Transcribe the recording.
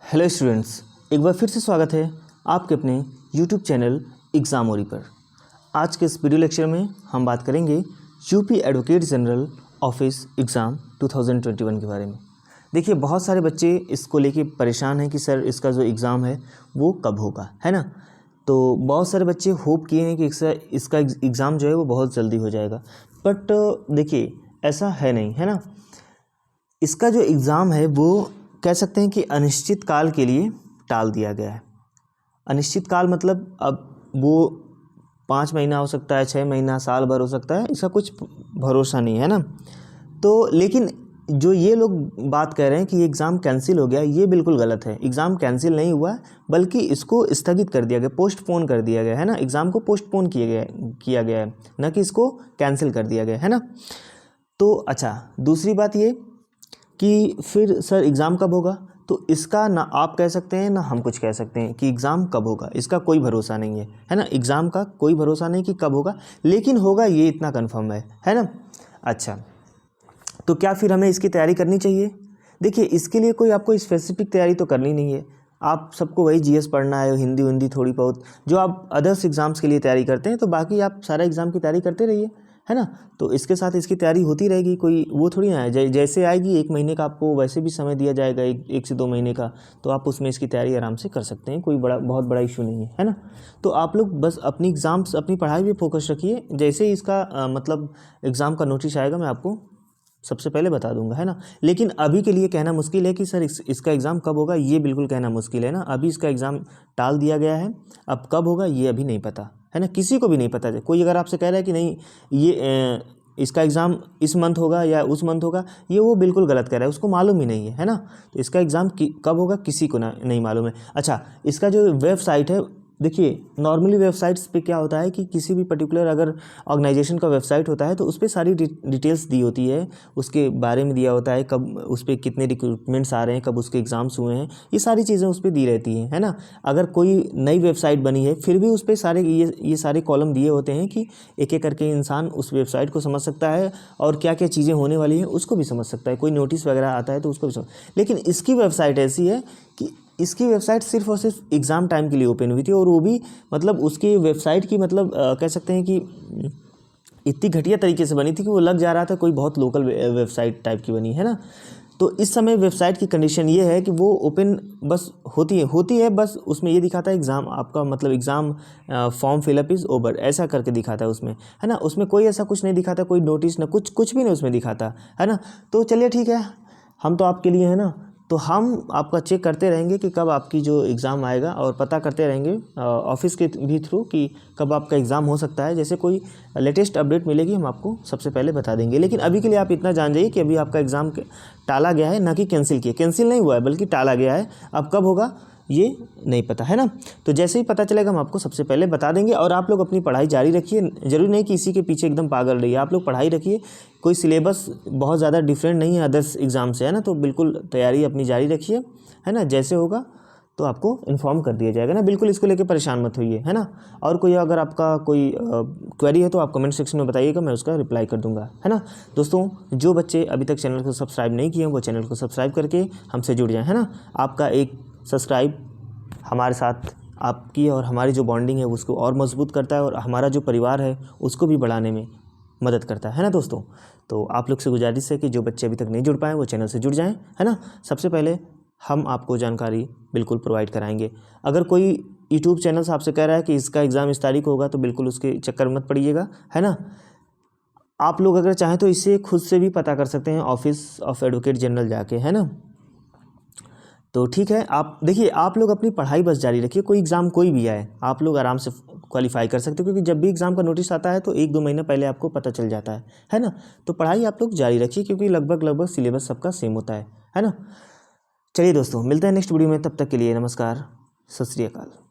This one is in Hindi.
हेलो स्टूडेंट्स, एक बार फिर से स्वागत है आपके अपने यूट्यूब चैनल एग्ज़ामोरी पर। आज के इस वीडियो लेक्चर में हम बात करेंगे UP advocate general office exam 2021 के बारे में। देखिए, बहुत सारे बच्चे इसको लेके परेशान हैं कि सर इसका जो एग्ज़ाम है वो कब होगा, है ना। तो बहुत सारे बच्चे होप किए हैं कि इसका एग्ज़ाम जो है वो बहुत जल्दी हो जाएगा, बट देखिए ऐसा है नहीं, है ना। इसका जो एग्ज़ाम है वो कह सकते हैं कि अनिश्चित काल के लिए टाल दिया गया है। अनिश्चित काल मतलब अब वो 5 महीना हो सकता है, 6 महीना, साल भर हो सकता है, इसका कुछ भरोसा नहीं है ना। तो लेकिन जो ये लोग बात कह रहे हैं कि ये एग्ज़ाम कैंसिल हो गया, ये बिल्कुल गलत है। एग्ज़ाम कैंसिल नहीं हुआ, बल्कि इसको स्थगित कर दिया गया, पोस्टपोन कर दिया गया है ना। एग्ज़ाम को पोस्टपोन किया गया है, न कि इसको कैंसिल कर दिया गया है ना। तो अच्छा, दूसरी बात ये कि फिर सर एग्ज़ाम कब होगा, तो इसका ना आप कह सकते हैं ना हम कुछ कह सकते हैं कि एग्ज़ाम कब होगा, इसका कोई भरोसा नहीं है ना। एग्ज़ाम का कोई भरोसा नहीं कि कब होगा, लेकिन होगा ये इतना कंफर्म है ना। अच्छा, तो क्या फिर हमें इसकी तैयारी करनी चाहिए? देखिए, इसके लिए कोई आपको स्पेसिफिक तैयारी तो करनी नहीं है। आप सबको वही जीएस पढ़ना है, हिंदी थोड़ी बहुत, जो आप अदर्स एग्ज़ाम्स के लिए तैयारी करते हैं, तो बाकी आप सारा एग्ज़ाम की तैयारी करते रहिए, है ना। तो इसके साथ इसकी तैयारी होती रहेगी, कोई वो थोड़ी ना है। जैसे आएगी 1 महीने का आपको वैसे भी समय दिया जाएगा, एक से 2 महीने का, तो आप उसमें इसकी तैयारी आराम से कर सकते हैं, कोई बहुत बड़ा इशू नहीं है ना। तो आप लोग बस अपनी एग्ज़ाम्स, अपनी पढ़ाई पे फोकस रखिए। जैसे ही इसका मतलब एग्ज़ाम का नोटिस आएगा, मैं आपको सबसे पहले बता दूंगा, है ना। लेकिन अभी के लिए कहना मुश्किल है कि सर इसका एग्ज़ाम कब होगा, ये बिल्कुल कहना मुश्किल है ना। अभी इसका एग्ज़ाम टाल दिया गया है, अब कब होगा ये अभी नहीं पता, है ना। किसी को भी नहीं पता है। कोई अगर आपसे कह रहा है कि नहीं ये इसका एग्ज़ाम इस मंथ होगा या उस मंथ होगा, ये वो बिल्कुल गलत कह रहा है, उसको मालूम ही नहीं है ना। तो इसका एग्ज़ाम कब होगा किसी को नहीं मालूम है। अच्छा, इसका जो वेबसाइट है, देखिए नॉर्मली वेबसाइट्स पे क्या होता है कि किसी भी पर्टिकुलर अगर ऑर्गेनाइजेशन का वेबसाइट होता है तो उस पर सारी डिटेल्स दी होती है, उसके बारे में दिया होता है, कब उस पर कितने रिक्रूटमेंट्स आ रहे हैं, कब उसके एग्ज़ाम्स हुए हैं, ये सारी चीज़ें उस पर दी रहती हैं, है ना। अगर कोई नई वेबसाइट बनी है फिर भी उस पर सारे ये सारे कॉलम दिए होते हैं कि एक एक करके इंसान उस वेबसाइट को समझ सकता है और क्या क्या चीज़ें होने वाली हैं उसको भी समझ सकता है। कोई नोटिस वगैरह आता है तो उसको भी समझ। लेकिन इसकी वेबसाइट ऐसी है कि इसकी वेबसाइट सिर्फ और सिर्फ एग्ज़ाम टाइम के लिए ओपन हुई थी, और वो भी मतलब उसकी वेबसाइट की मतलब कह सकते हैं कि इतनी घटिया तरीके से बनी थी कि वो लग जा रहा था कोई बहुत लोकल वेबसाइट टाइप की बनी, है ना। तो इस समय वेबसाइट की कंडीशन ये है कि वो ओपन बस होती है बस उसमें ये दिखाता है एग्ज़ाम आपका मतलब exam form fill up is over, ऐसा करके दिखाता है उसमें, है ना। उसमें कोई ऐसा कुछ नहीं दिखाता, कोई नोटिस ना कुछ भी नहीं उसमें दिखाता, है ना। तो चलिए ठीक है, हम तो आपके लिए है ना, तो हम आपका चेक करते रहेंगे कि कब आपकी जो एग्ज़ाम आएगा, और पता करते रहेंगे ऑफिस के भी थ्रू कि कब आपका एग्ज़ाम हो सकता है। जैसे कोई लेटेस्ट अपडेट मिलेगी हम आपको सबसे पहले बता देंगे। लेकिन अभी के लिए आप इतना जान जाइए कि अभी आपका एग्ज़ाम टाला गया है, ना कि कैंसिल नहीं हुआ है, बल्कि टाला गया है। अब कब होगा ये नहीं पता, है ना। तो जैसे ही पता चलेगा हम आपको सबसे पहले बता देंगे। और आप लोग अपनी पढ़ाई जारी रखिए, ज़रूरी नहीं कि इसी के पीछे एकदम पागल रहिए, आप लोग पढ़ाई रखिए। कोई सिलेबस बहुत ज़्यादा डिफरेंट नहीं है अदर्स एग्ज़ाम से, है ना। तो बिल्कुल तैयारी अपनी जारी रखिए, है ना। जैसे होगा तो आपको इन्फॉर्म कर दिया जाएगा ना, बिल्कुल इसको लेकर परेशान मत होइए, है ना। और कोई अगर आपका कोई क्वेरी है तो आप कमेंट सेक्शन में बताइएगा, मैं उसका रिप्लाई कर दूंगा, है ना। दोस्तों, जो बच्चे अभी तक चैनल को सब्सक्राइब नहीं किए हैं वो चैनल को सब्सक्राइब करके हमसे जुड़ जाएँ, है ना। आपका एक सब्सक्राइब हमारे साथ आपकी और हमारी जो बॉन्डिंग है उसको और मजबूत करता है, और हमारा जो परिवार है उसको भी बढ़ाने में मदद करता है ना दोस्तों। तो आप लोग से गुजारिश है कि जो बच्चे अभी तक नहीं जुड़ पाए वो चैनल से जुड़ जाएं, है ना। सबसे पहले हम आपको जानकारी बिल्कुल प्रोवाइड कराएंगे। अगर कोई यूट्यूब चैनल से आपसे कह रहा है कि इसका एग्ज़ाम इस तारीख को होगा, तो बिल्कुल उसके चक्कर मत पड़िएगा, है ना। आप लोग अगर चाहें तो इसे खुद से भी पता कर सकते हैं ऑफिस ऑफ एडवोकेट जनरल जाके, है ना। तो ठीक है, आप देखिए, आप लोग अपनी पढ़ाई बस जारी रखिए। कोई एग्ज़ाम कोई भी आए, आप लोग आराम से क्वालिफाई कर सकते हो, क्योंकि जब भी एग्ज़ाम का नोटिस आता है तो 1-2 महीने पहले आपको पता चल जाता है ना। तो पढ़ाई आप लोग जारी रखिए, क्योंकि लगभग सिलेबस सबका सेम होता है ना। चलिए दोस्तों, मिलते हैं नेक्स्ट वीडियो में, तब तक के लिए नमस्कार, सत श्री अकाल।